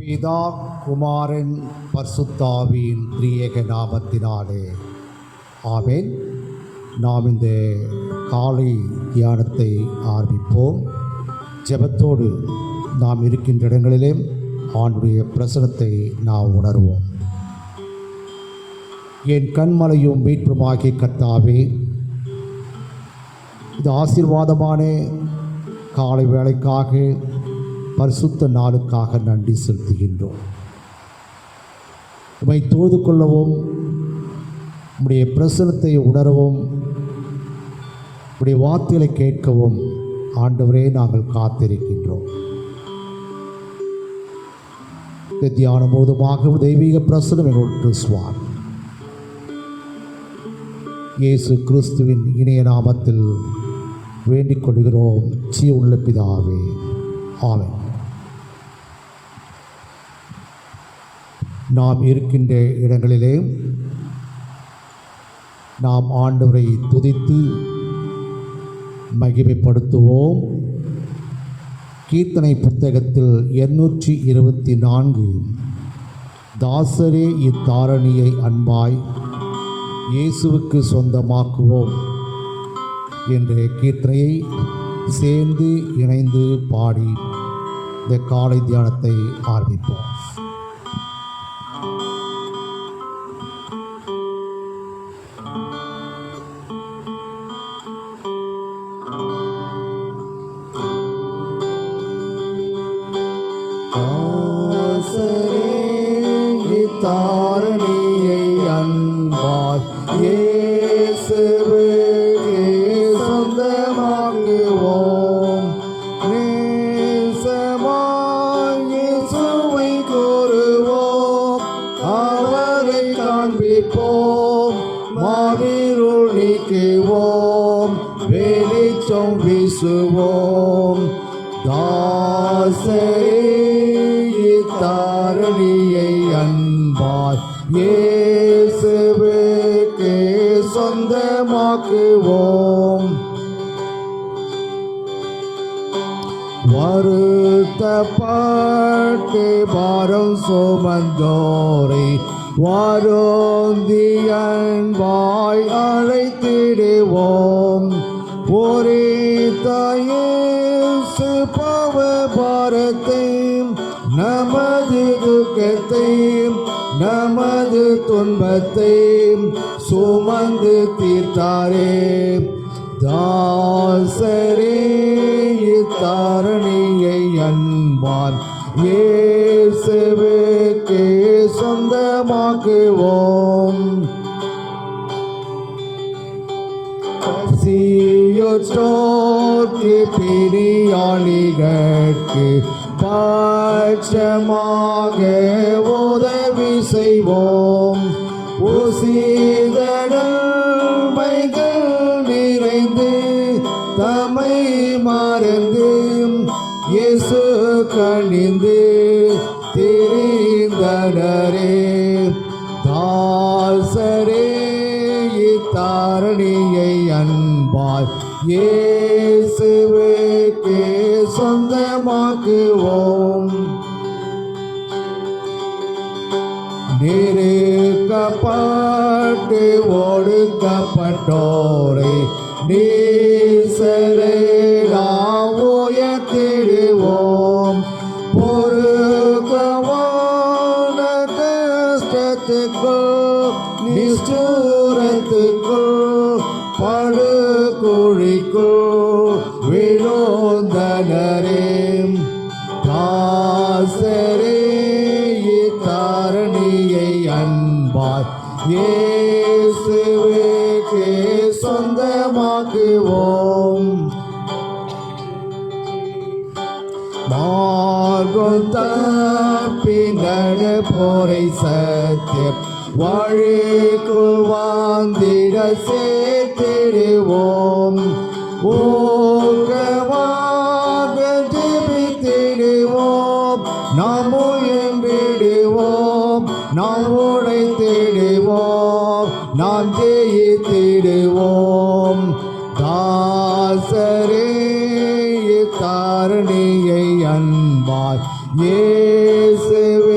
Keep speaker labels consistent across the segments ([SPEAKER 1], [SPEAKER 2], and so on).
[SPEAKER 1] பிதா குமாரன் பரிசுத்தாவியின் திரியேக நாமத்தினாலே ஆமென். நாம் இந்த காலை தியானத்தை ஆரம்பிப்போம். ஜெபத்தோடு நாம் இருக்கின்ற இடங்களிலே ஆண்டுடைய பிரசனத்தை நாம் உணர்வோம். என் கண்மலையும் மீட்புமாகிய கர்த்தாவே, இது ஆசீர்வாதமான காலை வேளைக்காக பரிசுத்த நாளுக்காக நன்றி செலுத்துகின்றோம். உம்மை தொழுது கொள்ளவும், உம்முடைய பிரசனத்தை உணரவும், உம்முடைய வார்த்தைகளை கேட்கவும் ஆண்டவரே நாங்கள் காத்திருக்கின்றோம். இந்த தியானம் போதுமாக தெய்வீக பிரசனம் எங்களோடு சுவாமி இயேசு கிறிஸ்துவின் இணைய நாமத்தில் வேண்டிக் கொள்கிறோம் ஜீவனுள்ள பிதாவே, ஆமென். நாம் இருக்கின்ற இடங்களிலே நாம் ஆண்டவரை துதித்து மகிமைப்படுத்துவோம். கீர்த்தனை புத்தகத்தில் 824 தாசரே இத்தாரணியை அன்பாய் இயேசுவுக்கு சொந்தமாக்குவோம் என்ற கீர்த்தனையை சேர்ந்து இணைந்து பாடி இந்த காலை தியானத்தை ஆரம்பிப்போம். தாரணியை அன்பாய் இயேசுவுக்கே சொந்தமாக்குவோம். நேசமாய் இயேசுவை கூறுவோம், அவரை காண்பிப்போம், மாவிருள் நீக்குவோம், வெளிச்சம் வீசுவோம். தாசரே தாரணியை அன்பாய் இயேசுவுக்கே சொந்தமாக்குவோம். வருத்தப்பட்டு பாரம் சுமந்தோரை வருந்தி அன்பாய் அழைத்திடுவோம். ஒரே தாயேசு பாவ பாரத்தை, நமது துக்கத்தை, நமது துன்பத்தை சுமந்து தீர்த்தாரே. தாசரே இத்தாரணியை அன்பான் இயேசுவுக்கே சொந்தமாக்குவோம். பசியோர்க்கு பிரியாளிகளுக்கு பட்சமாக உதவி செய்வோம். உசிதமைகள் நிறைந்து தம்மை மறந்து இயேசு கணிந்து திரிந்தனரே. தாசரே இத்தாரணியை அன்பாய் இயேசுவுக்கே சொந்தமாக்குவோம். நெருக்கப்பட்டு ஒடுக்கப்பட்டோரை நேசரை நாம் உயர்த்திடுவோம். பொறுக்கவான கஷ்டத்துக்குள் நிஷ்டூரத்துக்குள் படுகுழிக்குள் விழுந்தனரே. தாசரே இத்தாரணியை அன்பாய் இயேசுவுக்கே சொந்தமாக்குவோம். மார்க்கம் தப்பி நடப்போரை சத்தியம் வழிக்குள் வாழ்ந்திட சேர்த்திடுவோம். ஊக்கமாக ஜெபித்திடுவோம், நாம் உயர்ந்திடுவோம், நாம் உடைத்திடுவோம், நாம் ஜெயித்திடுவோம். தாசரே தாரணியை அன்பாய் இயேசுவே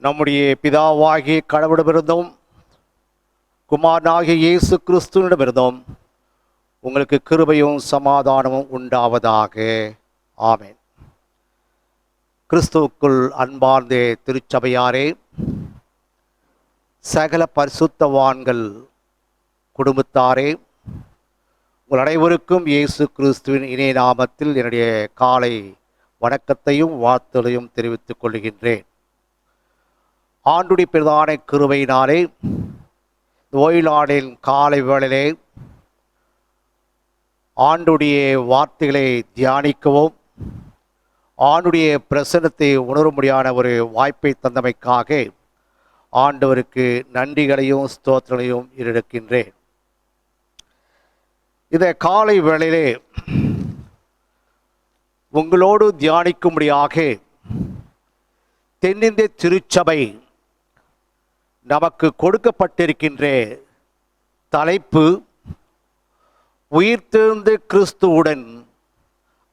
[SPEAKER 2] நம்முடைய பிதாவாகிய கடவுளிடமிருந்தும் குமாரனாகிய இயேசு கிறிஸ்துவிடமிருந்தும் உங்களுக்கு கிருபையும் சமாதானமும் உண்டாவதாக. ஆமென். கிறிஸ்துவுக்குள் அன்பார்ந்த திருச்சபையாரே, சகல பரிசுத்தவான்கள் குடும்பத்தாரே, உங்கள் அனைவருக்கும் இயேசு கிறிஸ்துவின் இணைய நாமத்தில் என்னுடைய காலை வணக்கத்தையும் வாழ்த்துகளையும் தெரிவித்துக் கொள்கின்றேன். ஆண்டுடைய பிரதான கிருபையினாலே ஓய்நாளின் காலை வேளையிலே ஆண்டுடைய வார்த்தைகளை தியானிக்கவும் ஆண்டுடைய பிரசன்னத்தை உணரும்படியான ஒரு வாய்ப்பை தந்தமைக்காக ஆண்டவருக்கு நன்றிகளையும் ஸ்தோத்திரங்களையும் எடுக்கின்றேன். இந்த காலை வேளையிலே உங்களோடு தியானிக்கும்படியாக தென்னிந்திய திருச்சபை நமக்கு கொடுக்கப்பட்டிருக்கின்ற தலைப்பு உயிர்த்தெழுந்த கிறிஸ்துவுடன்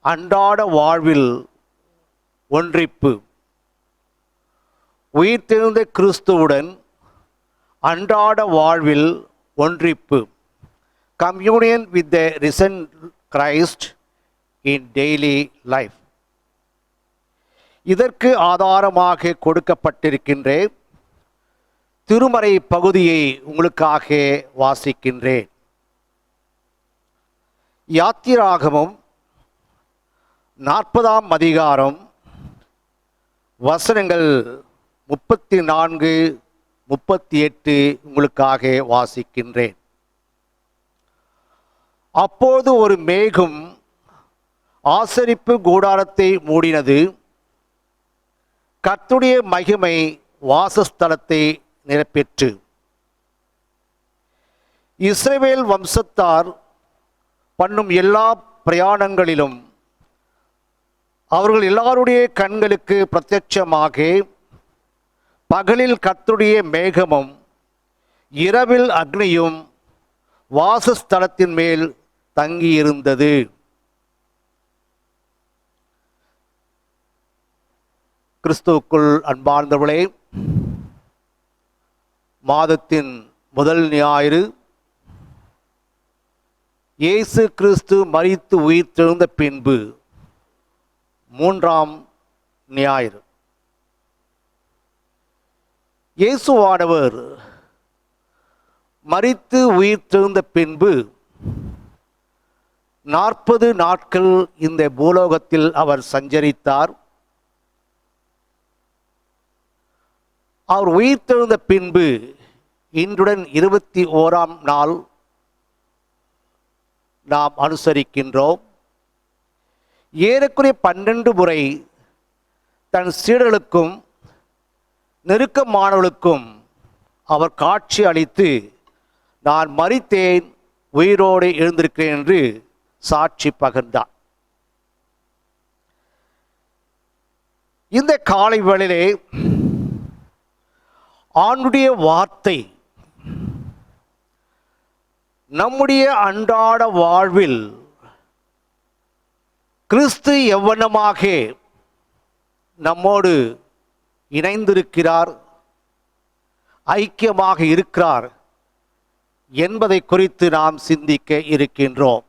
[SPEAKER 2] அன்றாட வாழ்வில் ஒன்றிப்பு. உயிர்த்தெழுந்த கிறிஸ்துவுடன் அன்றாட வாழ்வில் ஒன்றிப்பு. Communion with the risen Christ in daily life. இதற்கு ஆதாரமாக கொடுக்கப்பட்டிருக்கின்ற திருமறை பகுதியை உங்களுக்காக வாசிக்கின்றேன். யாத்திராகமம் 40ஆம் அதிகாரம் வசனங்கள் 34, 38 உங்களுக்காக வாசிக்கின்றேன். அப்போது ஒரு மேகம் ஆசரிப்பு கூடாரத்தை மூடினது. கர்த்தருடைய மகிமை வாசஸ்தலத்தை நிரப்பிற்று. இஸ்ரவேல் வம்சத்தார் பண்ணும் எல்லா பிரயாணங்களிலும் அவர்கள் எல்லாருடைய கண்களுக்கு பிரத்யட்சமாக பகலில் கர்த்தருடைய மேகமும் இரவில் அக்னியும் வாசஸ்தலத்தின் மேல் தங்கியிருந்தது. கிறிஸ்துவுக்குள் அன்பார்ந்தவர்களே, மாதத்தின் முதல் ஞாயிறு இயேசு கிறிஸ்து மரித்து உயிர்த்தெழுந்த பின்பு 3ஆம் ஞாயிறு. இயேசுவானவர் மரித்து உயிர்த்தெழுந்த பின்பு 40 நாட்கள் இந்த பூலோகத்தில் அவர் சஞ்சரித்தார். அவர் உயிர்த்தெழுந்த பின்பு இன்றுடன் 21ஆம் நாள் நாம் அனுசரிக்கின்றோம். ஏறக்குறைய 12 முறை தன் சீடர்களுக்கும் நெருக்கமானவர்களுக்கும் அவர் காட்சி அளித்து, நான் மரித்தேன், உயிரோடு எழுந்திருக்கிறேன் என்று சாட்சி பகிர்ந்தார். இந்த காலை வேளையிலே ஆண்டுடைய வார்த்தை நம்முடைய அன்றாட வாழ்வில் கிறிஸ்து எவ்வளமாக நம்மோடு இணைந்திருக்கிறார், ஐக்கியமாக இருக்கிறார் என்பதை குறித்து நாம் சிந்திக்க இருக்கின்றோம்.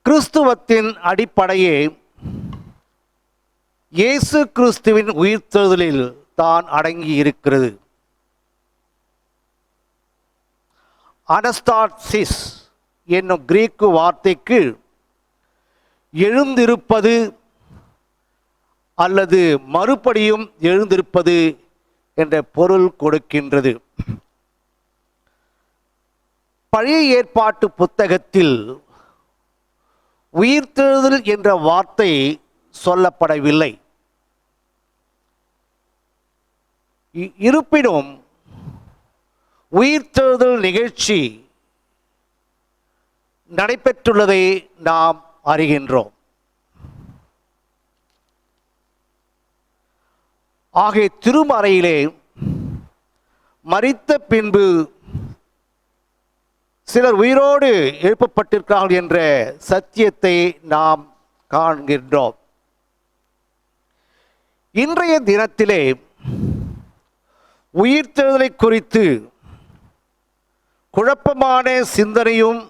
[SPEAKER 2] கிறிஸ்துவத்தின் அடிப்படையே இயேசு கிறிஸ்துவின் உயிர்த்தெழுதலில் தான் அடங்கி இருக்கிறது. அனஸ்டாசிஸ் என்னும் கிரீக்கு வார்த்தைக்கு எழுந்திருப்பது அல்லது மறுபடியும் எழுந்திருப்பது என்ற பொருள் கொடுக்கின்றது. பழைய ஏற்பாட்டு புத்தகத்தில் உயிர்த்தெழுதல் என்ற வார்த்தை சொல்லப்படவில்லை. இருப்பினும் உயிர்த்தெழுதல் நிகழ்ச்சி நடைபெற்றுள்ளதை நாம் அறிகின்றோம். ஆகிய திருமறையிலே மரித்த பின்பு சிலர் உயிரோடு எழுப்பப்பட்டிருக்கிறார்கள் என்ற சத்தியத்தை நாம் காண்கின்றோம். இன்றைய தினத்திலே உயிர்த்தெழுதலை குறித்து குழப்பமான சிந்தனையும்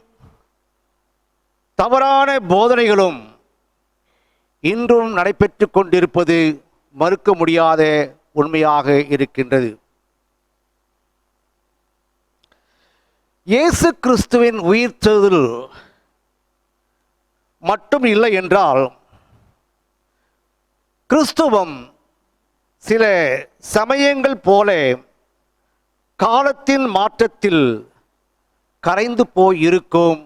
[SPEAKER 2] தவறான போதனைகளும் இன்றும் நடைபெற்று கொண்டிருப்பது மறுக்க முடியாத உண்மையாக இருக்கின்றது. இயேசு கிறிஸ்துவின் உயிர்த்தெழுதல் மட்டும் இல்லை என்றால் கிறிஸ்துவம் சில சமயங்கள் போல காலத்தின் மாற்றத்தில் கரைந்து போய் இருக்கும்,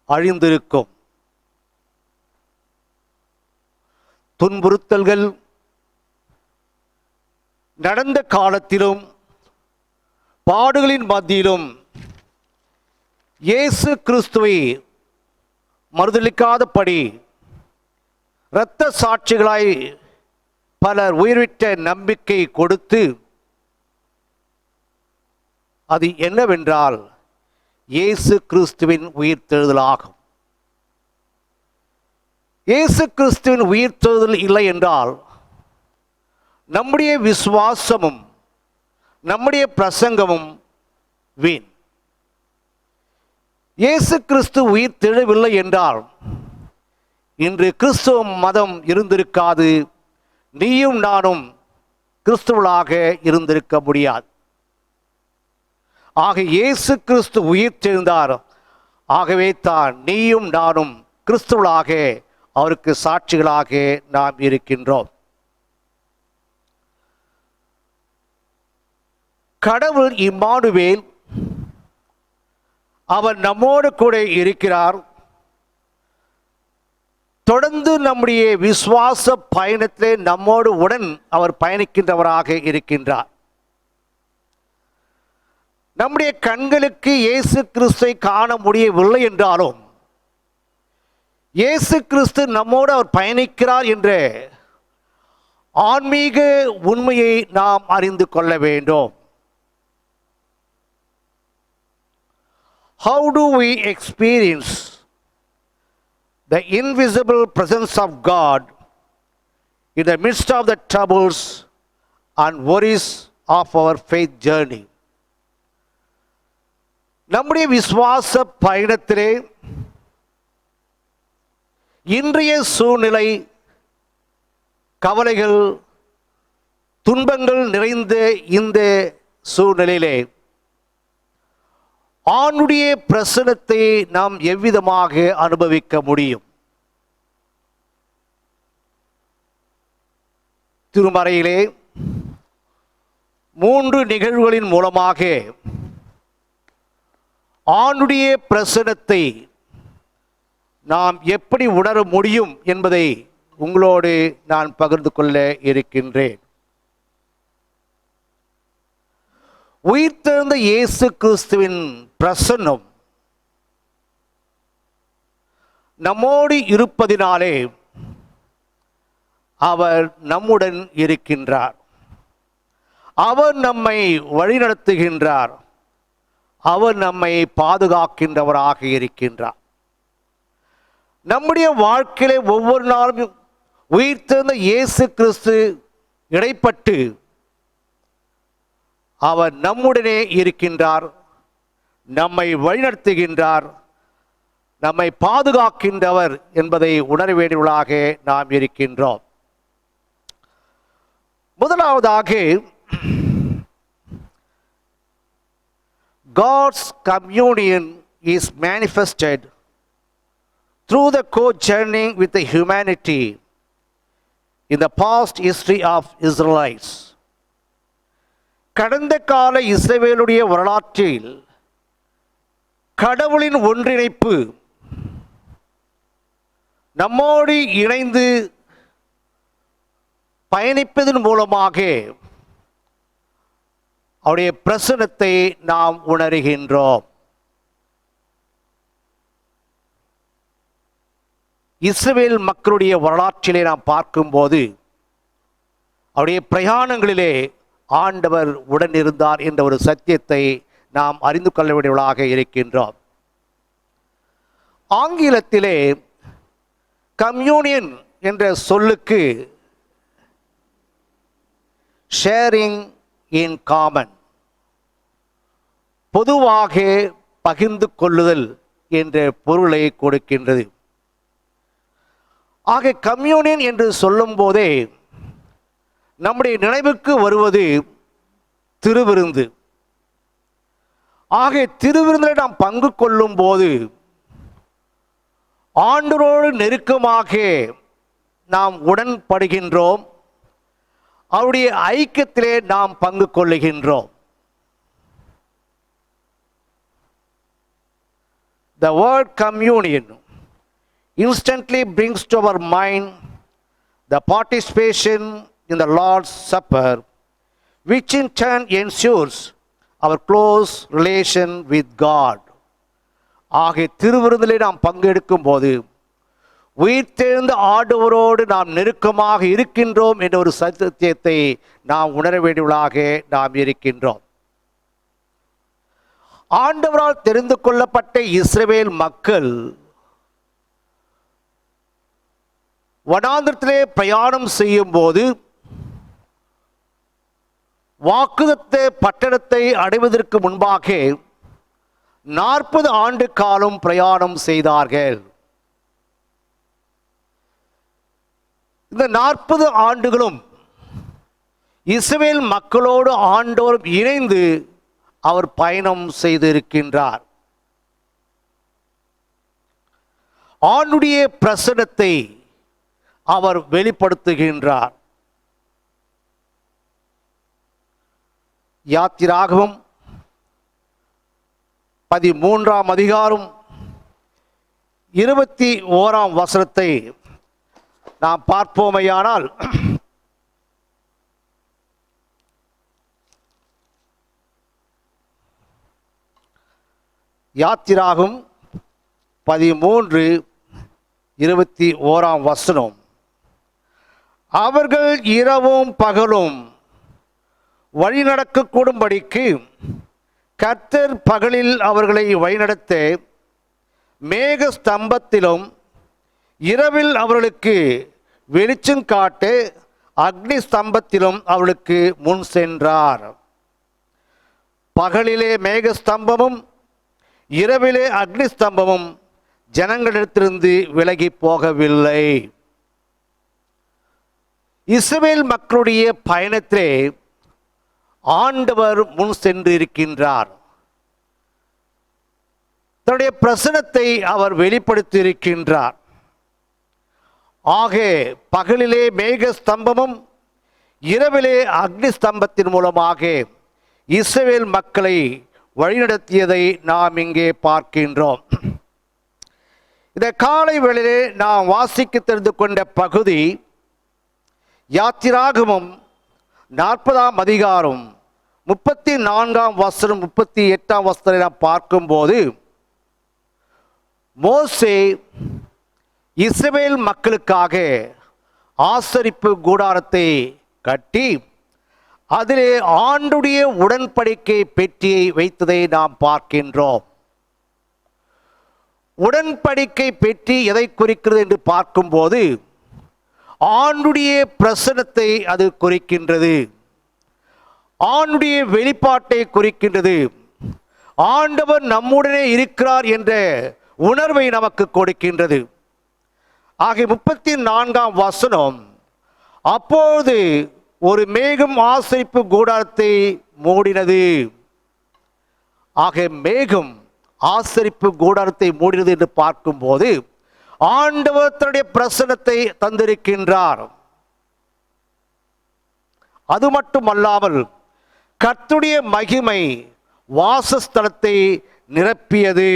[SPEAKER 2] அழிந்திருக்கும். துன்புறுத்தல்கள் நடந்த காலத்திலும் பாடுகளின் மத்தியிலும் இயேசு கிறிஸ்துவை மறுதலிக்காதபடி இரத்த சாட்சிகளாய் பலர் உயிர்விட்ட நம்பிக்கை கொடுத்து, அது என்னவென்றால் இயேசு கிறிஸ்துவின் உயிர்த்தெழுதலாகும். இயேசு கிறிஸ்துவின் உயிர்த்தெழுதல் இல்லை என்றால் நம்முடைய விசுவாசமும் நம்முடைய பிரசங்கமும் வீண். இயேசு கிறிஸ்து உயிர்த்தெழவில்லை என்றால் இன்று கிறிஸ்துவ மதம் இருந்திருக்காது, நீயும் நானும் கிறிஸ்துவளாக இருந்திருக்க முடியாது. ஆக இயேசு கிறிஸ்து உயிர்த்தெழுந்தார், ஆகவே தான் நீயும் நானும் கிறிஸ்துவளாக அவருக்கு சாட்சிகளாக நாம் இருக்கின்றோம். கடவுள் இம்மானுவேல், அவர் நம்மோடு கூட இருக்கிறார். தொடர்ந்து நம்முடைய விசுவாச பயணத்திலே நம்மோடு உடன் அவர் பயணிக்கின்றவராக இருக்கின்றார். நம்முடைய கண்களுக்கு இயேசு கிறிஸ்துவை காண முடியவில்லை என்றாலும் இயேசு கிறிஸ்து நம்மோடு அவர் பயணிக்கிறார் என்ற ஆன்மீக உண்மையை நாம் அறிந்து கொள்ள வேண்டும். How do we experience the invisible presence of God in the midst of the troubles and worries of our faith journey? நம்முடைய விசுவாச பயணத்திலே இன்றைய சூழ்நிலை, கவலைகள், துன்பங்கள் நிறைந்த இந்த சூழ்நிலையிலே ஆண்டுடைய பிரசன்னத்தை நாம் எவ்விதமாக அனுபவிக்க முடியும்? திருமறையிலே 3 நிகழ்வுகளின் மூலமாக ஆண்டுடைய பிரசன்னத்தை நாம் எப்படி உணர முடியும் என்பதை உங்களோடு நான் பகிர்ந்து கொள்ள இருக்கின்றேன். உயிர்த்தெழுந்த இயேசு கிறிஸ்துவின் பிரசன்னம் நம்மோடு இருப்பதினாலே அவர் நம்முடன் இருக்கின்றார். அவர் நம்மை வழிநடத்துகின்றார். அவர் நம்மை பாதுகாக்கின்றவராக இருக்கின்றார். நம்முடைய வாழ்க்கையிலே ஒவ்வொரு நாளும் உயிர்த்தெழுந்த இயேசு கிறிஸ்து இடைப்பட்டு அவர் நம்முடனே இருக்கின்றார், நம்மை வழிநடத்துகின்றார், நம்மை பாதுகாக்கின்றவர் என்பதை உணர வேண்டியவர்களாக நாம் இருக்கின்றோம். முதலாவதாக, God's communion is manifested through the co-journeying with the humanity in the past history of Israelites. கடந்த கால இஸ்ரவேலுடைய வரலாற்றில் கடவுளின் ஒன்றிணைப்பு நம்மோடு இணைந்து பயணிப்பதன் மூலமாக அவருடைய பிரசன்னத்தை நாம் உணர்கின்றோம். இஸ்ரவேல் மக்களுடைய வரலாற்றிலே நாம் பார்க்கும்போது அவருடைய பிரயாணங்களிலே ஆண்டவர் உடன் இருந்தார் என்ற ஒரு சத்தியத்தை நாம் அறிந்து கொள்ள வேண்டியவர்களாக இருக்கின்றோம். ஆங்கிலத்திலே கம்யூனியன் என்ற சொல்லுக்கு ஷேரிங் இன் காமன், பொதுவாக பகிர்ந்து கொள்ளுதல் என்ற பொருளை கொடுக்கின்றது. ஆக கம்யூனியன் என்று சொல்லும் போதே நம்முடைய நினைவுக்கு வருவது திருவிருந்து. ஆக திருவிருந்தில் நாம் பங்கு கொள்ளும் போது ஆண்டவரோடு நெருக்கமாக நாம் உடன்படுகின்றோம், அவருடைய ஐக்கியத்திலே நாம் பங்கு கொள்ளுகின்றோம். The word communion instantly brings to our mind the participation in the Lord's Supper, which in turn ensures our close relation with God. ஆகிய திருவிருந்திலே நாம் பங்கெடுக்கும் போது உயிர்த்தெழுந்த ஆண்டவரோடு நாம் நெருக்கமாக இருக்கின்றோம் என்ற ஒரு சத்தியத்தை நாம் உணர வேண்டியவர்களாக நாம் இருக்கின்றோம். ஆண்டவரால் தெரிந்து கொள்ளப்பட்ட இஸ்ரவேல் மக்கள் வனாந்திரத்திலே பிரயாணம் செய்யும் போது வாக்குதத்த பட்டணத்தை அடைவதற்கு முன்பாக 40 ஆண்டு காலம் பிரயாணம் செய்தார்கள். இந்த 40 ஆண்டுகளும் இஸ்ரவேல் மக்களோடு ஆண்டவர் இணைந்து அவர் பயணம் செய்திருக்கின்றார். ஆண்டுடைய பிரசன்னத்தை அவர் வெளிப்படுத்துகின்றார். யாத்திராகமம் 13ஆம் அதிகாரம் 21ஆம் வசனத்தை நாம் பார்ப்போமையானால், யாத்திராகமம் 13:21ஆம் வசனம், அவர்கள் இரவும் பகலும் வழிநடக்கக்கூடும்படிக்கு கர்த்தர் பகலில் அவர்களை வழிநடத்த மேக ஸ்தம்பத்திலும் இரவில் அவர்களுக்கு வெளிச்சம் காட்ட அக்னி ஸ்தம்பத்திலும் அவர்களுக்கு முன் சென்றார். பகலிலே மேக ஸ்தம்பமும் இரவிலே அக்னி ஸ்தம்பமும் ஜனங்களிடத்திலிருந்து விலகி போகவில்லை. இஸ்ரவேல் மக்களுடைய பயணத்திலே ஆண்டவர் முன் சென்று இருக்கின்றார். தன்னுடைய பிரசன்னத்தை அவர் வெளிப்படுத்தி இருக்கின்றார். ஆக பகலிலே மேக ஸ்தம்பமும் இரவிலே அக்னி ஸ்தம்பத்தின் மூலமாக இஸ்ரவேல் மக்களை வழிநடத்தியதை நாம் இங்கே பார்க்கின்றோம். இந்த காலை வேளையிலே நாம் வாசிக்க தெரிந்து கொண்ட பகுதி யாத்திராகமம் 40ஆம் அதிகாரம் 34ஆம் வசனம் 38ஆம் வசனத்தை நாம் பார்க்கும்போது, மோசே இஸ்ரவேல் மக்களுக்காக ஆசரிப்பு கூடாரத்தை கட்டி அதிலே ஆண்டுடைய உடன்படிக்கை பெட்டியை வைத்ததை நாம் பார்க்கின்றோம். உடன்படிக்கை பெட்டி எதை குறிக்கிறது என்று பார்க்கும்போது ஆண்டுடைய பிரசன்னத்தை அது குறிக்கின்றது, ஆண்டுடைய வெளிப்பாட்டை குறிக்கின்றது, ஆண்டவர் நம்முடனே இருக்கிறார் என்ற உணர்வை நமக்கு கொடுக்கின்றது. ஆகிய 34ஆம் வசனம், அப்போது ஒரு மேகம் ஆசரிப்பு கூடாரத்தை மூடினது. ஆக மேகம் ஆசரிப்பு கூடாரத்தை மூடினது என்று பார்க்கும்போது ஆண்டவர் தன்னுடைய பிரசன்னத்தை தந்திருக்கின்றார். அது மட்டுமல்லாமல் கர்த்தருடைய மகிமை வாசஸ்தலத்தை நிரப்பியது.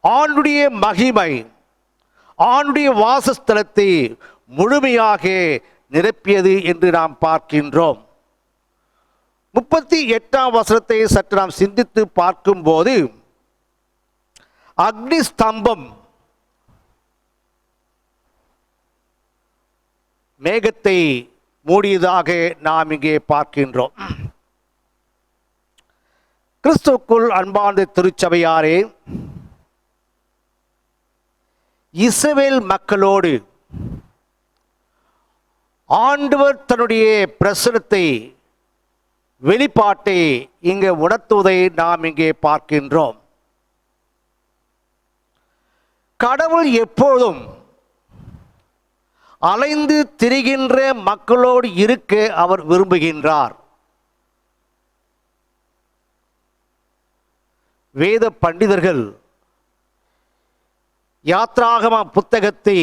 [SPEAKER 2] ஆண்டுடைய மகிமை ஆண்டுடைய வாசஸ்தலத்தை முழுமையாக நிரப்பியது என்று நாம் பார்க்கின்றோம். 38ஆம் வசனத்தை சற்று நாம் சிந்தித்து பார்க்கும்போது, அக்னி ஸ்தம்பம் மேகத்தை மூடியதாக நாம் இங்கே பார்க்கின்றோம். கிறிஸ்துவுக்குள் அன்பார்ந்த திருச்சபையாரே, இஸ்ரவேல் மக்களோடு ஆண்டவர் தன்னுடைய பிரசனத்தை, வெளிப்பாட்டை இங்கே உணர்த்துவதை நாம் இங்கே பார்க்கின்றோம். கடவுள் எப்போதும் அலைந்து திரிகின்ற மக்களோடு இருக்க அவர் விரும்புகின்றார். வேத பண்டிதர்கள் யாத்ராகம புத்தகத்தை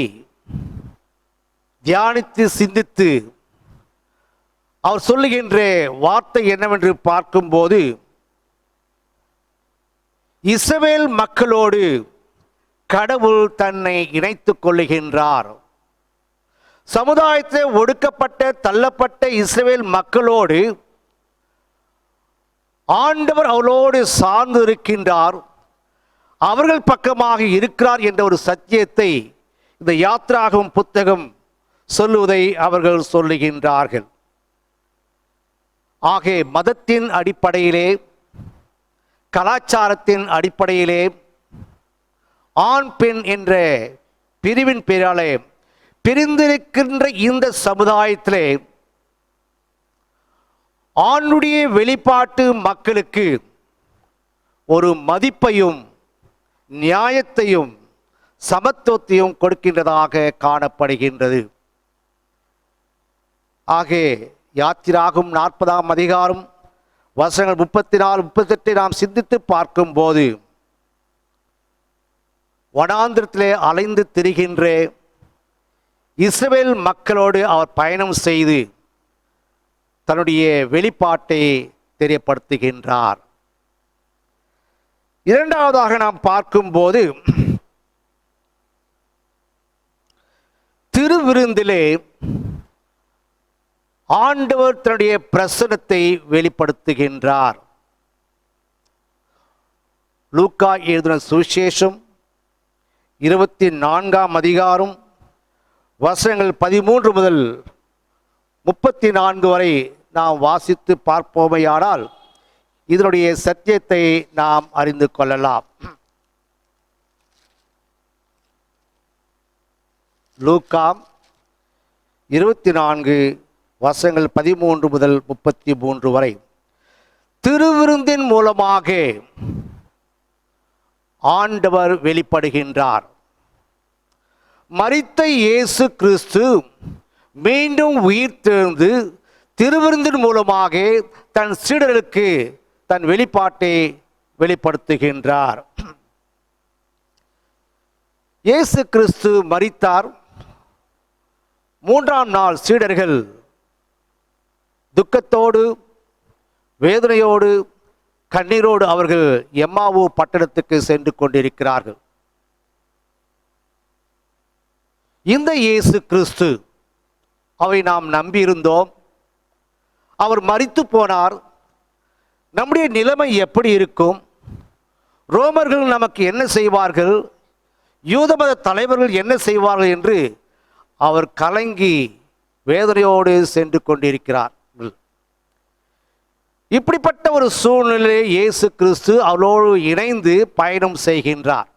[SPEAKER 2] தியானித்து சிந்தித்து அவர் சொல்லுகின்ற வார்த்தை என்னவென்று பார்க்கும்போது, இஸ்ரவேல் மக்களோடு கடவுள் தன்னை இணைத்துக் கொள்ளுகின்றார். சமுதாயத்தில் ஒடுக்கப்பட்ட, தள்ளப்பட்ட இஸ்ரவேல் மக்களோடு ஆண்டவர் அவளோடு சார்ந்து இருக்கின்றார், அவர்கள் பக்கமாக இருக்கிறார் என்ற ஒரு சத்தியத்தை இந்த யாத்ராகம புத்தகம் சொல்லுவதை அவர்கள் சொல்லுகின்றார்கள். ஆக மதத்தின் அடிப்படையிலே, கலாச்சாரத்தின் அடிப்படையிலே, ஆண் பெண் என்ற பிரிவின் பெயராலே பிரிந்திருக்கின்ற இந்த சமுதாயத்திலே ஆணுடைய வெளிப்பாட்டு மக்களுக்கு ஒரு மதிப்பையும் நியாயத்தையும் சமத்துவத்தையும் கொடுக்கின்றதாக காணப்படுகின்றது. ஆக யாத்திராகும் 40ஆம் அதிகாரம் வசனங்கள் 34, 38 நாம் சிந்தித்து பார்க்கும்போது, வனாந்திரத்திலே அலைந்து திரிகின்ற இஸ்ரவேல் மக்களோடு அவர் பயணம் செய்து தன்னுடைய வெளிப்பாட்டை தெரியப்படுத்துகின்றார். இரண்டாவதாக நாம் பார்க்கும்போது, திருவிருந்திலே ஆண்டவர் தன்னுடைய பிரசன்னத்தை வெளிப்படுத்துகின்றார். லூக்கா எழுதின சுவிசேஷம் 24ஆம் அதிகாரம் வசனங்கள் 13 முதல் 34 வரை நாம் வாசித்து பார்ப்போமையானால் இதனுடைய சத்தியத்தை நாம் அறிந்து கொள்ளலாம். லூக்கா 24 வசனங்கள் 13 முதல் 33 வரை. திருவிருந்தின் மூலமாக ஆண்டவர் வெளிப்படுகின்றார். மரித்த இயேசு கிறிஸ்து மீண்டும் உயிர்த்தெழுந்து திருவிருந்தின் மூலமாக தன் சீடர்களுக்கு தன் வெளிப்பாட்டை வெளிப்படுத்துகின்றார். இயேசு கிறிஸ்து மரித்தார். 3ஆம் நாள் சீடர்கள் துக்கத்தோடு, வேதனையோடு, கண்ணீரோடு அவர்கள் எம்மாவு பட்டணத்துக்கு சென்று கொண்டிருக்கிறார்கள். இந்த இயேசு கிறிஸ்து, அவை நாம் நம்பியிருந்தோம், அவர் மரித்து போனார், நம்முடைய நிலைமை எப்படி இருக்கும், ரோமர்கள் நமக்கு என்ன செய்வார்கள், யூத மத தலைவர்கள் என்ன செய்வார்கள் என்று அவர் கலங்கி வேதனையோடு சென்று கொண்டிருக்கிறார். இப்படிப்பட்ட ஒரு சூழ்நிலையை இயேசு கிறிஸ்து அவளோடு இணைந்து பயணம் செய்கின்றார்.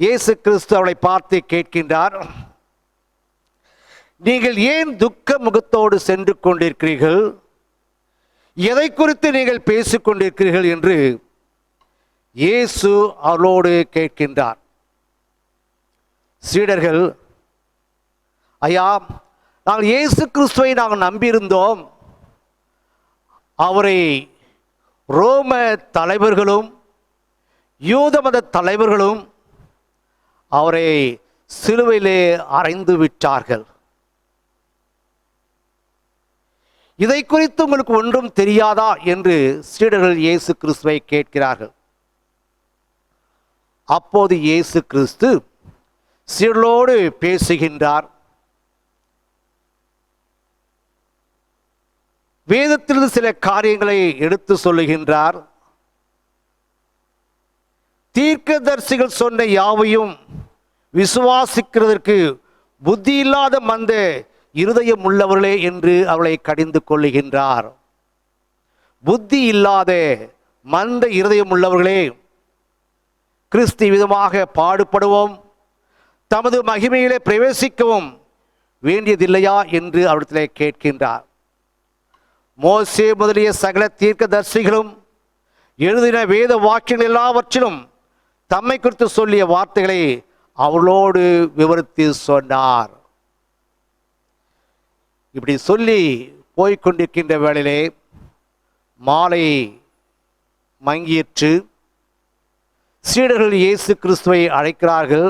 [SPEAKER 2] இயேசு கிறிஸ்து அவளை பார்த்து கேட்கின்றார், நீங்கள் ஏன் துக்க முகத்தோடு சென்று கொண்டிருக்கிறீர்கள், எதை குறித்து நீங்கள் பேசிக் கொண்டிருக்கிறீர்கள் என்று இயேசு அவளோடு கேட்கின்றார். சீடர்கள், ஐயா, நாங்கள் இயேசு கிறிஸ்துவை நாங்கள் நம்பியிருந்தோம், அவரை ரோம தலைவர்களும் யூத மத தலைவர்களும் அவரை சிலுவையிலே அறைந்து விட்டார்கள். இதை குறித்து உங்களுக்கு ஒன்றும் தெரியாதா என்று சீடர்கள் இயேசு கிறிஸ்துவை கேட்கிறார்கள். அப்போது இயேசு கிறிஸ்து சீடர்களோடு பேசுகின்றார். வேதத்திலிருந்து சில காரியங்களை எடுத்து சொல்லுகின்றார். தீர்க்கதரிசிகள் சொன்ன யாவையும் விசுவாசிக்கிறதற்கு புத்தி இல்லாத மந்த இருதயம் உள்ளவர்களே என்று அவளை கடிந்து கொள்ளுகின்றார். புத்தி இல்லாத மந்த இருதயம் உள்ளவர்களே, கிறிஸ்து விதமாக பாடுபடுவோம், தமது மகிமையிலே பிரவேசிக்கவும் வேண்டியதில்லையா என்று அவரிடத்திலே கேட்கின்றார். மோசே முதலிய சகல தீர்க்கதரிசிகளும் எழுதின வேத வாக்கியங்கள் எல்லாவற்றிலும் தம்மை குறித்து சொல்லிய வார்த்தைகளை அவளோடு விவரித்து சொன்னார். இப்படி சொல்லி போய்கொண்டிருக்கின்ற வேளையிலே மாலை மங்கியிற்று. சீடர்கள் இயேசு கிறிஸ்துவை அழைக்கிறார்கள்.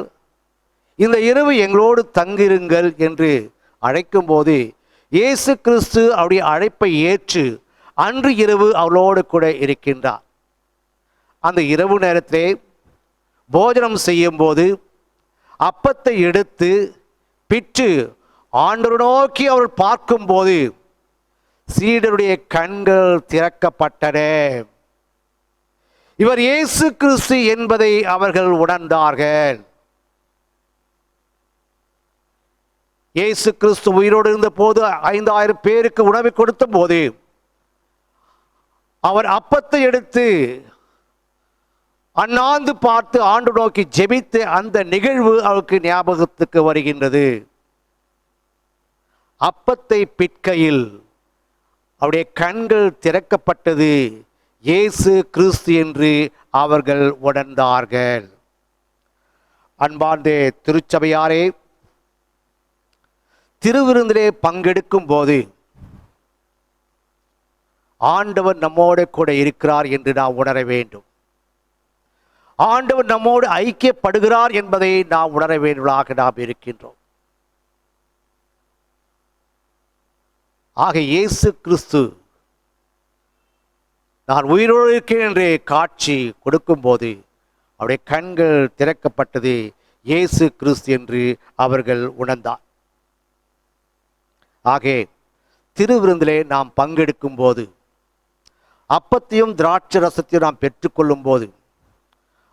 [SPEAKER 2] இந்த இரவு எங்களோடு தங்கிருங்கள் என்று அழைக்கும்போது இயேசு கிறிஸ்து அவருடைய அழைப்பை ஏற்று அன்று இரவு அவளோடு கூட இருக்கின்றார். அந்த இரவு நேரத்திலே போஜனம் செய்யும் போது அப்பத்தை எடுத்து பிற்று ஆண்டவரை நோக்கி அவர் பார்க்கும்போது சீடருடைய கண்கள் திறக்கப்பட்டன. இவர் இயேசு கிறிஸ்து என்பதை அவர்கள் உணர்ந்தார்கள். இயேசு கிறிஸ்து உயிரோடு இருந்த போது 5000 பேருக்கு உணவை கொடுத்த போது அவர் அப்பத்தை எடுத்து அண்ணாந்து பார்த்து ஆண்டு நோக்கி ஜெபித்து அந்த நிகழ்வு அவருக்கு ஞாபகத்துக்கு வருகின்றது. அப்பத்தை பிற்கையில் அவருடைய கண்கள் திறக்கப்பட்டது. இயேசு கிறிஸ்து என்று அவர்கள் உணர்ந்தார்கள். அன்பார்ந்த திருச்சபையாரே, திருவிருந்திலே பங்கெடுக்கும் போது ஆண்டவர் நம்மோடு கூட இருக்கிறார் என்று நாம் உணர வேண்டும். ஆண்டவர் நம்மோடு ஐக்கியப்படுகிறார் என்பதை நாம் உணர வேண்டுவதாக நாம் இருக்கின்றோம். ஆக இயேசு கிறிஸ்து நான் உயிரோடு இருக்கிறேன் என்று காட்சி கொடுக்கும்போது அவருடைய கண்கள் திறக்கப்பட்டது. இயேசு கிறிஸ்து என்று அவர்கள் உணர்ந்தார். ஆக திருவிருந்திலே நாம் பங்கெடுக்கும் போது அப்பத்தையும் திராட்சை ரசத்தையும் நாம் பெற்றுக்கொள்ளும் போது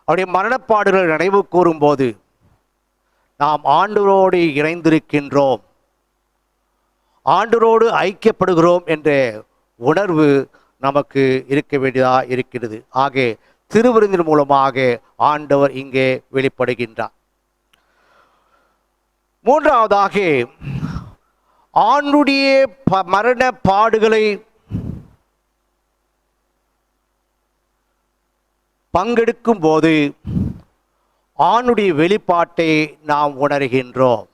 [SPEAKER 2] அவருடைய மரணப்பாடுகள் நினைவு கூறும் போது நாம் ஆண்டவரோடு இணைந்திருக்கின்றோம், ஆண்டவரோடு ஐக்கியப்படுகிறோம் என்ற உணர்வு நமக்கு இருக்க வேண்டியதாக இருக்கிறது. ஆக திருவிருந்தின் மூலமாக ஆண்டவர் இங்கே வெளிப்படுகின்றார். மூன்றாவதாக ஆண்டுடைய மரண பாடுகளை பங்கெடுக்கும் போது ஆணுடைய வெளிப்பாட்டை நாம் உணர்கின்றோம்.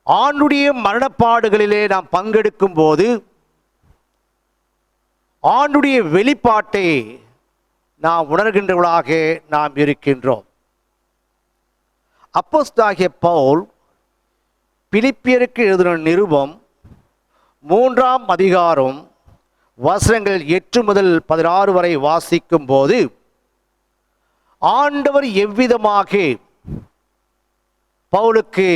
[SPEAKER 2] ஆணுடைய மரணப்பாடுகளிலே நாம் பங்கெடுக்கும் போது ஆண்டுடைய வெளிப்பாட்டை நாம் உணர்கின்றவர்களாக நாம் இருக்கின்றோம். அப்போஸ்தலனாகிய பவுல் பிலிப்பியருக்கு எழுதின நிருபம் 3ஆம் அதிகாரம் வசனங்கள் 8 முதல் 16 வரை வாசிக்கும் போது ஆண்டவர் எவ்விதமாக பவுலுக்கு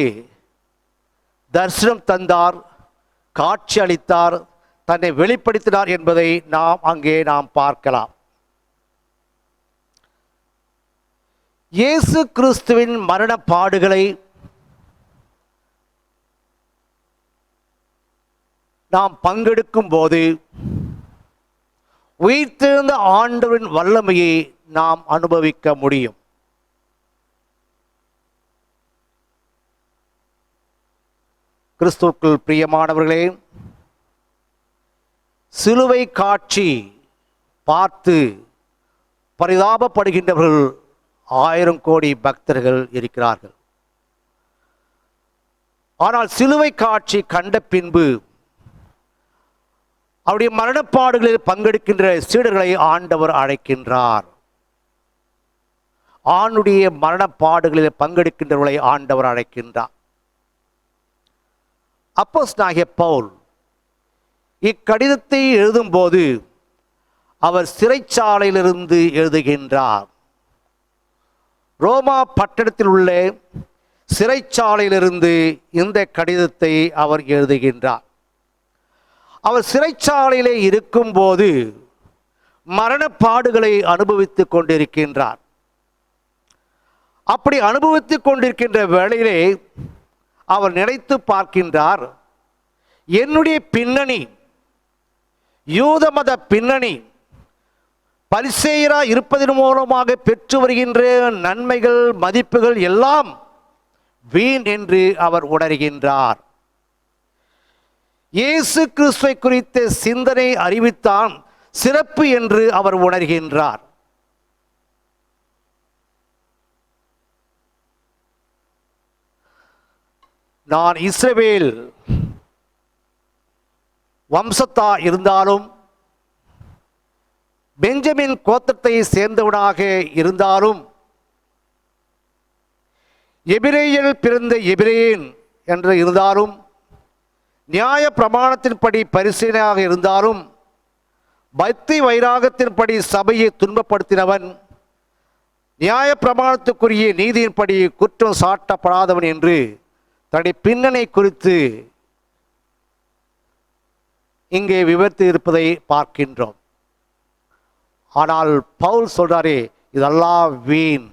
[SPEAKER 2] தரிசனம் தந்தார், காட்சி அளித்தார், தன்னை வெளிப்படுத்தினார் என்பதை நாம் பார்க்கலாம். இயேசு கிறிஸ்துவின் மரண பாடுகளை நாம் பங்கெடுக்கும் போது உயிர்த்தெழுந்த ஆண்டவரின் வல்லமையை நாம் அனுபவிக்க முடியும். கிறிஸ்துவுக்குள் பிரியமானவர்களே, சிலுவை காட்சி பார்த்து பரிதாபப்படுகின்றவர்கள் 1000 கோடி பக்தர்கள் இருக்கிறார்கள். ஆனால் சிலுவை காட்சி கண்ட பின்பு அவருடைய மரணப்பாடுகளில் பங்கெடுக்கின்ற சீடர்களை ஆண்டவர் அழைக்கின்றார். ஆணுடைய மரணப்பாடுகளில் பங்கெடுக்கின்றவர்களை ஆண்டவர் அழைக்கின்றார். அப்போஸ்தலனாகிய பவுல் இக்கடிதத்தை எழுதும்போது அவர் சிறைச்சாலையிலிருந்து எழுதுகின்றார். ரோமா பட்டணத்தில் உள்ள சிறைச்சாலையிலிருந்து இந்த கடிதத்தை அவர் எழுதுகின்றார். அவர் சிறைச்சாலையிலே இருக்கும்போது மரணப்பாடுகளை அனுபவித்துக் கொண்டிருக்கின்றார். அப்படி அனுபவித்துக் கொண்டிருக்கின்ற வேளையிலே அவர் நினைத்து பார்க்கின்றார், என்னுடைய பின்னணி, யூத மத பின்னணி, பரிசேயராய் இருப்பதன் மூலமாக பெற்று வருகின்ற நன்மைகள் மதிப்புகள் எல்லாம் வீண் என்று அவர் உணர்கின்றார். இயேசு கிறிஸ்துவை குறித்த சிந்தனை அறிவித்தான் சிறப்பு என்று அவர் உணர்கின்றார். நான் இஸ்ரவேல் வம்சத்தா இருந்தாலும், பெஞ்சமின் கோத்திரத்தை சேர்ந்தவனாக இருந்தாலும், எபிரேயர் பிறந்த எபிரேயன் என்று இருந்தாலும், நியாய பிரமாணத்தின்படி பரிசீலனையாக இருந்தாலும், பக்தி வைராகத்தின்படி சபையை துன்பப்படுத்தினவன், நியாய பிரமாணத்துக்குரிய நீதியின்படி குற்றம் சாட்டப்படாதவன் என்று தன்னுடைய பின்னணி குறித்து இங்கே விவரித்து இருப்பதை பார்க்கின்றோம். ஆனால் பவுல் சொல்றாரே, இதெல்லாம் வீண்,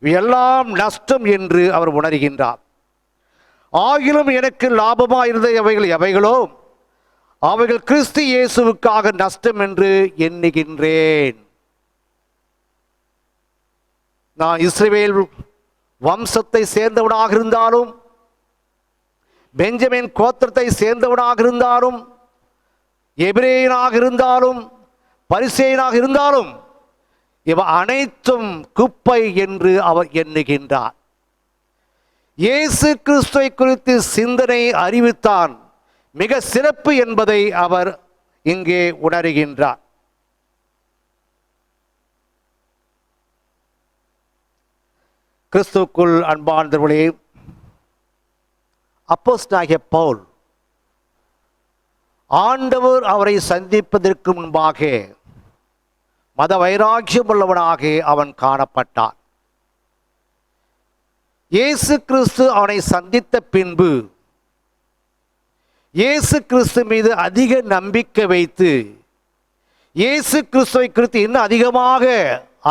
[SPEAKER 2] எல்லாம் நஷ்டம் என்று அவர் உணர்கின்றார். ஆகிலும் எனக்கு லாபமாக இருந்த எவைகளோ அவைகள் கிறிஸ்து இயேசுவுக்காக நஷ்டம் என்று எண்ணுகின்றேன். நான் இஸ்ரவேல் வம்சத்தை சேர்ந்தவனாக இருந்தாலும், பெஞ்சமின் கோத்திரத்தை சேர்ந்தவனாக இருந்தாலும், எபிரேயனாக இருந்தாலும், பரிசேயனாக இருந்தாலும், இவ அனைத்தும் குப்பை என்று அவர் எண்ணுகின்றார். இயேசு கிறிஸ்துவை குறித்து சிந்தனை அறிவித்தான் மிக சிறப்பு என்பதை அவர் இங்கே உணர்கின்றார். கிறிஸ்துவுக்குள் அன்பார்ந்தவர்களே, அப்போஸ்தலனாகிய பவுல் ஆண்டவர் அவரை சந்திப்பதற்கு முன்பாக மத வைராக்கியம் உள்ளவனாக அவன் காணப்பட்டான். இயேசு கிறிஸ்து அவனை சந்தித்த பின்பு இயேசு கிறிஸ்து மீது அதிக நம்பிக்கை வைத்து இயேசு கிறிஸ்துவை குறித்து இன்னும் அதிகமாக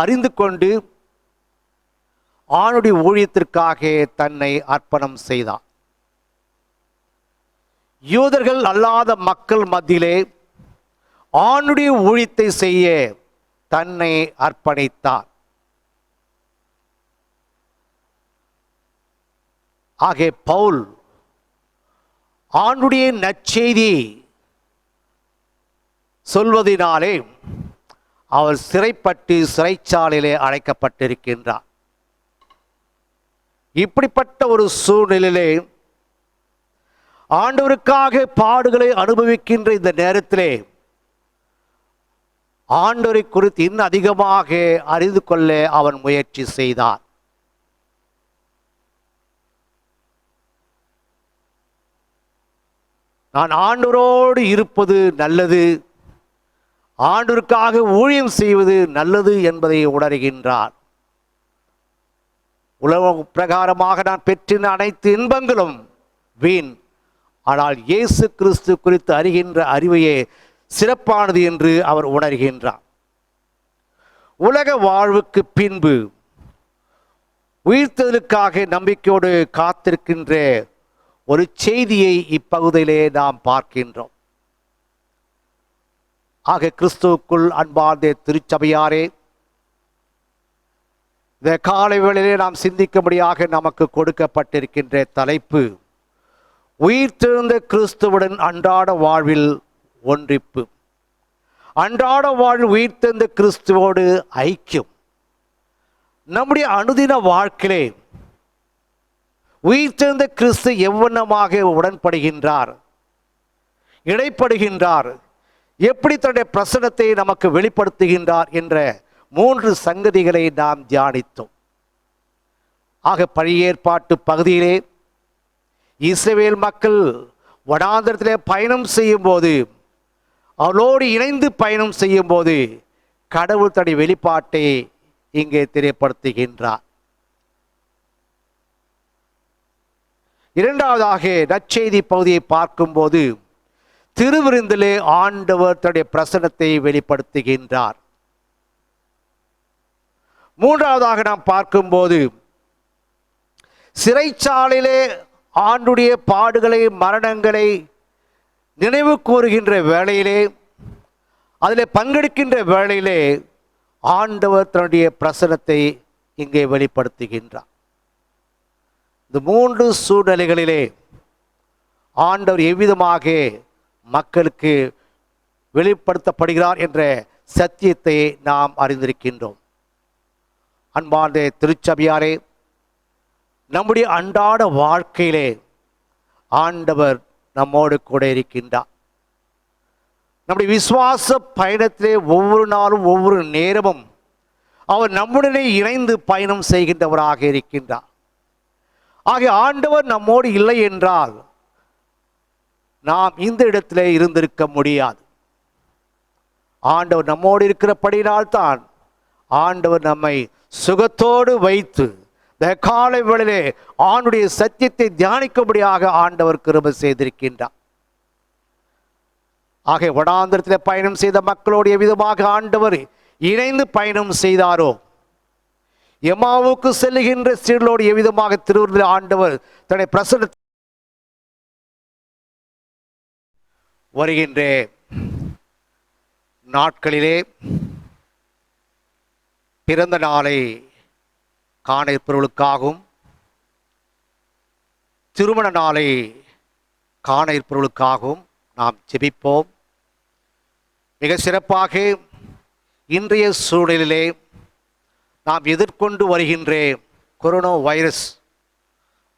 [SPEAKER 2] அறிந்து கொண்டு ஆணுடைய ஊழியத்திற்காக தன்னை அர்ப்பணம் செய்தார். யூதர்கள் அல்லாத மக்கள் மத்தியிலே ஆணுடைய ஊழியத்தை செய்ய தன்னை அர்ப்பணித்தார். ஆகவே பவுல் ஆண்டுடைய நற்செய்தி சொல்வதினாலே அவர் சிறைப்பட்டு சிறைச்சாலையிலே அடைக்கப்பட்டிருக்கின்றார். இப்படிப்பட்ட ஒரு சூழ்நிலையிலே ஆண்டவருக்காக பாடுகளை அனுபவிக்கின்ற இந்த நேரத்திலே ஆண்டவரை குறித்து இன்னும் அதிகமாக அறிந்து கொள்ள அவன் முயற்சி செய்தார். நான் ஆண்டவரோடு இருப்பது நல்லது, ஆண்டவருக்காக ஊழியம் செய்வது நல்லது என்பதை உணர்கின்றார். உலக பிரகாரமாக நான் பெற்றின அனைத்து இன்பங்களும் வீண், ஆனால் இயேசு கிறிஸ்து குறித்து அறிகின்ற அறிவையே சிறப்பானது என்று அவர் உணர்கின்றார். உலக வாழ்வுக்கு பின்பு உயிர்த்தெழுதலுக்காக நம்பிக்கையோடு காத்திருக்கின்ற ஒரு செய்தியை இப்பகுதியிலே நாம் பார்க்கின்றோம். ஆக கிறிஸ்துவுக்குள் அன்பார்ந்த திருச்சபையாரே, இந்த காலை வேளையிலே நாம் சிந்திக்கும்படியாக நமக்கு கொடுக்கப்பட்டிருக்கின்ற தலைப்பு உயிர்த்தெழுந்த கிறிஸ்துவுடன் அன்றாட வாழ்வில் ஒன்றிப்பு. அன்றாட வாழ்வில் உயிர்த்தெழுந்த கிறிஸ்துவோடு ஐக்கியம். நம்முடைய அனுதின வாழ்க்கையிலே உயிர்த்தெழுந்த கிறிஸ்து எவ்வண்ணமாக உடன்படுகின்றார், இடைப்படுகின்றார், எப்படி தன்னுடைய பிரசன்னத்தை நமக்கு வெளிப்படுத்துகின்றார் என்ற 3 சங்கதிகளை நாம் தியானித்தோம். ஆக பழைய ஏற்பாட்டு பகுதியிலே இஸ்ரவேல் மக்கள் வனாந்தரத்திலே பயணம் செய்யும் போது, அவளோடு இணைந்து பயணம் செய்யும் போது கடவுள் தன்னுடைய வெளிப்பாட்டை இங்கே தெரியப்படுத்துகின்றார். இரண்டாவதாக நற்செய்தி பகுதியை பார்க்கும்போது திருவிருந்திலே ஆண்டவர் தன்னுடைய பிரசன்னத்தை வெளிப்படுத்துகின்றார். மூன்றாவதாக நாம் பார்க்கும்போது சிறைச்சாலையிலே ஆண்டுடைய பாடுகளை மரணங்களை நினைவு கூறுகின்ற வேளையிலே, அதில் பங்கெடுக்கின்ற வேளையிலே ஆண்டவர் தன்னுடைய பிரசன்னத்தை இங்கே வெளிப்படுத்துகின்றார். இந்த 3 சூழ்நிலைகளிலே ஆண்டவர் எவ்விதமாக மக்களுக்கு வெளிப்படுத்தப்படுகிறார் என்ற சத்தியத்தை நாம் அறிந்திருக்கின்றோம். அன்பார்ந்த திருச்சபையாரே, நம்முடைய அன்றாட வாழ்க்கையிலே ஆண்டவர் நம்மோடு கூட இருக்கின்றார். நம்முடைய விசுவாச பயணத்திலே ஒவ்வொரு நாளும் ஒவ்வொரு நேரமும் அவர் நம்முடனே இணைந்து பயணம் செய்கின்றவராக இருக்கின்றார். ஆகிய ஆண்டவர் நம்மோடு இல்லை என்றால் நாம் இந்த இடத்திலே இருந்திருக்க முடியாது. ஆண்டவர் நம்மோடு இருக்கிறபடினால்தான் ஆண்டவர் நம்மை சுகத்தோடு வைத்து இந்த காலை வேளையிலே ஆண்டுடைய சத்தியத்தை தியானிக்கும்படியாக ஆண்டவர் கிருபை செய்திருக்கின்றார். ஆக வனாந்திரத்தில் பயணம் செய்த மக்களோடு எவ்விதமாக ஆண்டவர் இணைந்து பயணம் செய்தாரோ, எம்மாவுக்கு செல்லுகின்ற சீடர்களோடு எவ்விதமாக திருவுருளில் ஆண்டவர் தன்னுடைய பிரசன்ன வருகின்ற நாட்களிலே பிறந்த நாளை காண இருப்பவர்களுக்காகவும் திருமண நாளை காண இருப்பவர்களுக்காகவும் நாம் ஜெபிப்போம். மிக சிறப்பாக இன்றைய சூழலிலே நாம் எதிர்கொண்டு வருகின்ற கொரோனா வைரஸ்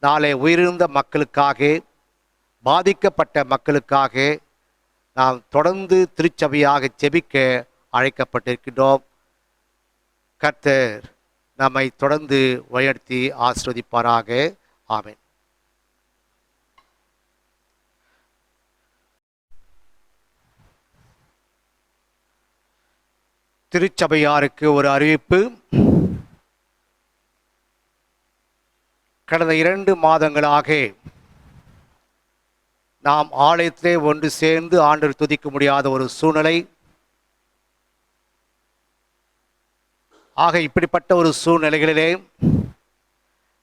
[SPEAKER 2] நாளை உயிரிழந்த மக்களுக்காக, பாதிக்கப்பட்ட மக்களுக்காக நாம் தொடர்ந்து திருச்சபையாக ஜெபிக்க அழைக்கப்பட்டிருக்கின்றோம். கர்த்தர் நம்மை தொடர்ந்து வழிநடத்தி ஆசீர்வதிப்பாராக. ஆமென். திருச்சபையாருக்கு ஒரு அறிவிப்பு. கடந்த 2 மாதங்களாக நாம் ஆலயத்திலே ஒன்று சேர்ந்து ஆண்டவரை துதிக்க முடியாத ஒரு சூழ்நிலை. ஆக இப்படிப்பட்ட ஒரு சூழ்நிலைகளிலே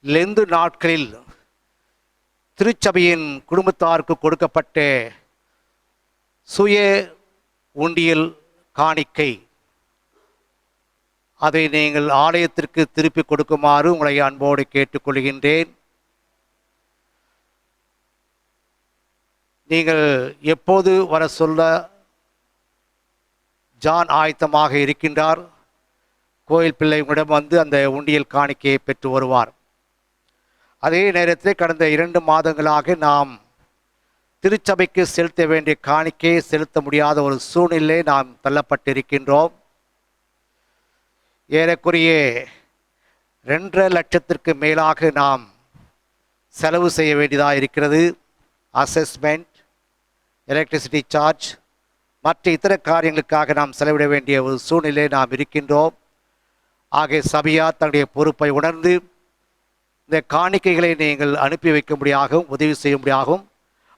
[SPEAKER 2] லெந்து நாட்களில் திருச்சபையின் குடும்பத்தாருக்கு கொடுக்கப்பட்ட சுய உண்டியல் காணிக்கை, அதை நீங்கள் ஆலயத்திற்கு திருப்பி கொடுக்குமாறு உங்களை அன்போடு கேட்டுக்கொள்கின்றேன். நீங்கள் எப்போது வர சொல்ல ஜான் ஆயத்தமாக இருக்கின்றார். கோயில் பிள்ளை உங்களிடம் வந்து அந்த உண்டியல் காணிக்கையை பெற்று வருவார். அதே நேரத்தில் கடந்த 2 மாதங்களாக நாம் திருச்சபைக்கு செலுத்த வேண்டிய காணிக்கையை செலுத்த முடியாத ஒரு சூழ்நிலை நாம் தள்ளப்பட்டிருக்கின்றோம். ஏறக்குறைய 2.5 லட்சத்திற்கு மேலாக நாம் செலவு செய்ய வேண்டியதாக இருக்கிறது. அசஸ்மெண்ட், எலக்ட்ரிசிட்டி சார்ஜ், மற்ற இதர காரியங்களுக்காக நாம் செலவிட வேண்டிய ஒரு சூழ்நிலை நாம் இருக்கின்றோம். ஆகிய சபையார் தன்னுடைய பொறுப்பை உணர்ந்து இந்த காணிக்கைகளை நீங்கள் அனுப்பி வைக்கும்படியாகவும் உதவி செய்யும்படியாகவும்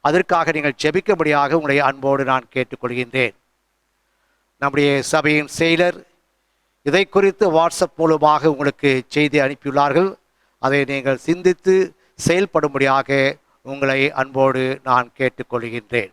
[SPEAKER 2] அதற்காக நீங்கள் ஜெபிக்கும்படியாக உங்களை அன்போடு நான் கேட்டுக்கொள்கின்றேன். நம்முடைய சபையின் செயலர் இதை குறித்து வாட்ஸ்அப் மூலமாக உங்களுக்கு செய்தி அனுப்பியுள்ளார்கள். அதை நீங்கள் சிந்தித்து செயல்படும்படியாக உங்களை அன்போடு நான் கேட்டுக்கொள்கின்றேன்.